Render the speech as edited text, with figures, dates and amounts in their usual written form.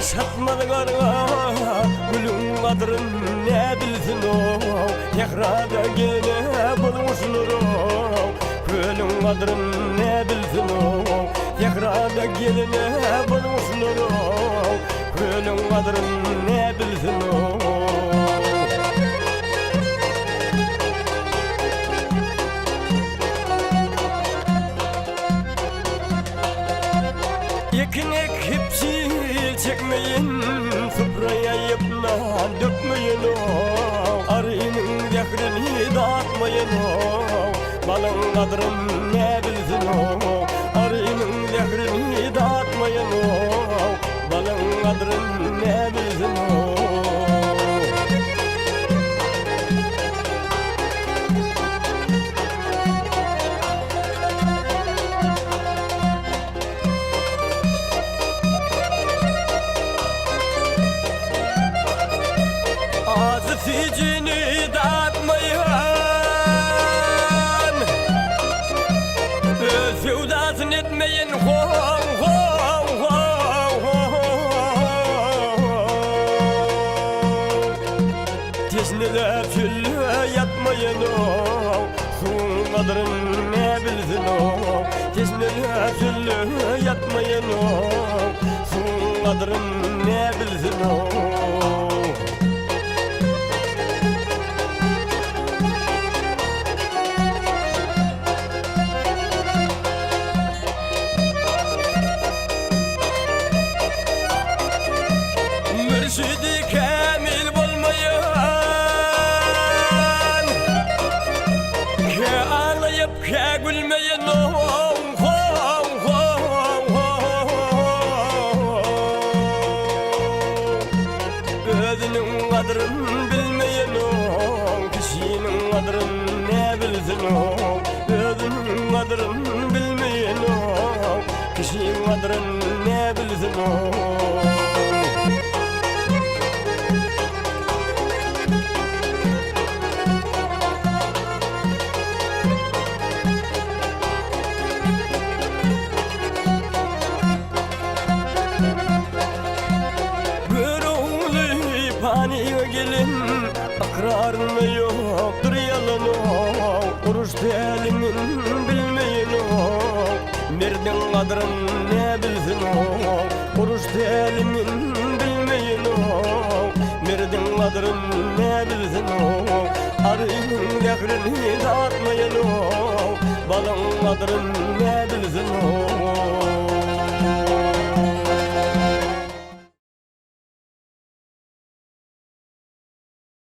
Şatmadı garga gülün kadrın ne bilsin o Tekrada gene bulmuşlar o Gülün kadrın ne bilsin o Tekrada gene bulmuşlar o Gülün kadrın ne bilsin o Yekinek hepsi çekmeyin Sıpraya yapma dökmeyin o Arının zekrini dağıtmayın o Balın kadrın ne bilsin o Arının zekrini dağıtmayın o Balın kadrın ne bilsin o Ficini dağıtmayan Sevdasın etmeyin Tesnede tüllü yatmayın Suyun kadrın ne bilsin o Tesnede tüllü yatmayın Suyun kadrın ne bilsin o Mürşidi kamil bulmayan Ke ağlayıp ke gülmeyen Özünün kadrın bilmeyen Kişinin kadrın ne bilsin Özünün kadrın bilmeyen Kişinin kadrın ne bilsin Paniye gelin akrarını yoktur yalan o Oruç telimin bilmeyin o Nereden kadrın ne bilsin o Oruç telimin bilmeyin o Nereden kadrın ne bilsin o Arının zekrini dağıtmayın o Balın kadrın ne bilsin o